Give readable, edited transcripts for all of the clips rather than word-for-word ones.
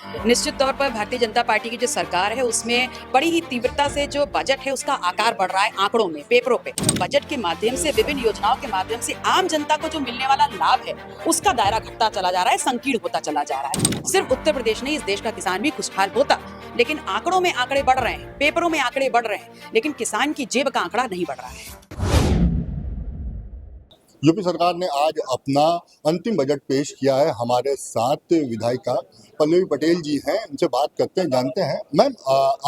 निश्चित तौर पर भारतीय जनता पार्टी की जो सरकार है उसमें बड़ी ही तीव्रता से जो बजट है उसका आकार बढ़ रहा है आंकड़ों में, पेपरों पे। बजट के माध्यम से, विभिन्न योजनाओं के माध्यम से आम जनता को जो मिलने वाला लाभ है उसका दायरा घटता चला जा रहा है, संकीर्ण होता चला जा रहा है। सिर्फ उत्तर प्रदेश नहीं, इस देश का किसान भी खुशहाल होता, लेकिन आंकड़ों में आंकड़े बढ़ रहे हैं, पेपरों में आंकड़े बढ़ रहे हैं, लेकिन किसान की जेब का आंकड़ा नहीं बढ़ रहा है। यूपी सरकार ने आज अपना अंतिम बजट पेश किया है। हमारे साथ विधायिका पल्लवी पटेल जी हैं, इनसे बात करते हैं, जानते हैं। मैम,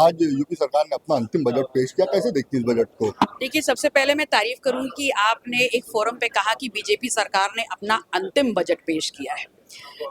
आज यूपी सरकार ने अपना अंतिम बजट पेश किया, कैसे देखती हैं इस बजट को? देखिए, सबसे पहले मैं तारीफ करूं कि आपने एक फोरम पे कहा कि बीजेपी सरकार ने अपना अंतिम बजट पेश किया है।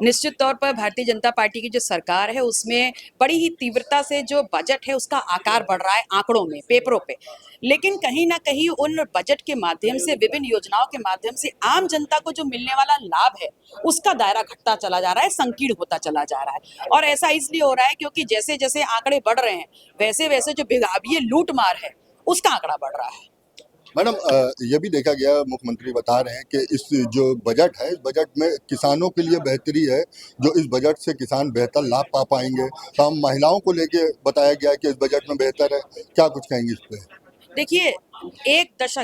निश्चित तौर पर भारतीय जनता पार्टी की जो सरकार है उसमें बड़ी ही तीव्रता से जो बजट है उसका आकार बढ़ रहा है आंकड़ों में, पेपरों पे, लेकिन कहीं ना कहीं उन बजट के माध्यम से, विभिन्न योजनाओं के माध्यम से आम जनता को जो मिलने वाला लाभ है उसका दायरा घटता चला जा रहा है, संकीर्ण होता चला जा रहा है। और ऐसा इसलिए हो रहा है क्योंकि जैसे जैसे आंकड़े बढ़ रहे हैं वैसे वैसे जो बेगाबिये लूट मार है उसका आंकड़ा बढ़ रहा है। मैडम, ये भी देखा गया, मुख्यमंत्री बता रहे हैं कि इस जो बजट है, इस बजट में किसानों के लिए बेहतरी है, जो इस बजट से किसान बेहतर लाभ पा पाएंगे। हम महिलाओं को लेके बताया गया कि इस बजट में बेहतर है, क्या कुछ कहेंगे इस पे? देखिए,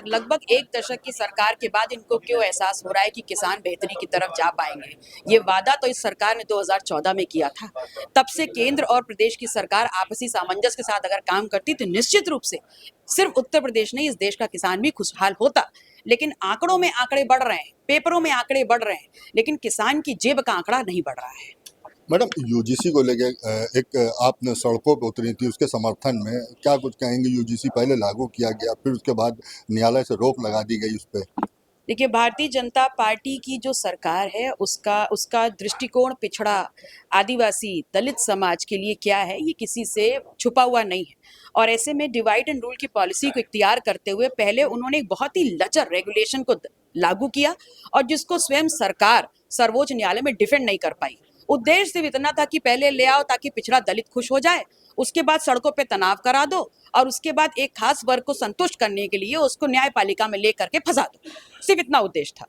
लगभग एक दशक की सरकार के बाद इनको क्यों एहसास हो रहा है कि किसान बेहतरी की तरफ जा पाएंगे। ये वादा तो इस सरकार ने 2014 में किया था। तब से केंद्र और प्रदेश की सरकार आपसी सामंजस्य के साथ अगर काम करती तो निश्चित रूप से सिर्फ उत्तर प्रदेश नहीं, इस देश का किसान भी खुशहाल होता। लेकिन आंकड़ों में आंकड़े बढ़ रहे हैं, पेपरों में आंकड़े बढ़ रहे हैं, लेकिन किसान की जेब का आंकड़ा नहीं बढ़ रहा है। मैडम, यूजीसी को लेके एक आपने सड़कों पर उतरी थी, उसके समर्थन में क्या कुछ कहेंगे? यूजीसी पहले लागू किया गया, फिर उसके बाद न्यायालय से रोक लगा दी गई उस पर। देखिए, भारतीय जनता पार्टी की जो सरकार है उसका उसका दृष्टिकोण पिछड़ा, आदिवासी, दलित समाज के लिए क्या है ये किसी से छुपा हुआ नहीं है। और ऐसे में डिवाइड एंड रूल की पॉलिसी को इख्तियार करते हुए पहले उन्होंने एक बहुत ही लचर रेगुलेशन को लागू किया और जिसको स्वयं सरकार सर्वोच्च न्यायालय में डिफेंड नहीं कर पाई। उद्देश्य सिर्फ इतना था कि पहले ले आओ ताकि पिछड़ा दलित खुश हो जाए, उसके बाद सड़कों पे तनाव करा दो और उसके बाद एक खास वर्ग को संतुष्ट करने के लिए उसको न्यायपालिका में लेकर के फंसा दो। सिर्फ इतना उद्देश्य था।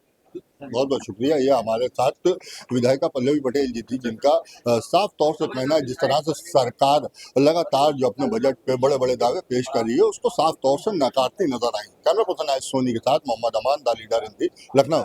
बहुत बहुत शुक्रिया। ये हमारे साथ विधायिका पल्लवी पटेल जी थी, जिनका साफ तौर से कहना है जिस तरह से सरकार लगातार जो अपने बजट पे बड़े बड़े दावे पेश कर रही है उसको साफ तौर से नकारती नजर आई। कैमरा पर्सन सोनी के साथ मोहम्मद अमान, द लीडर हिंदी, लखनऊ।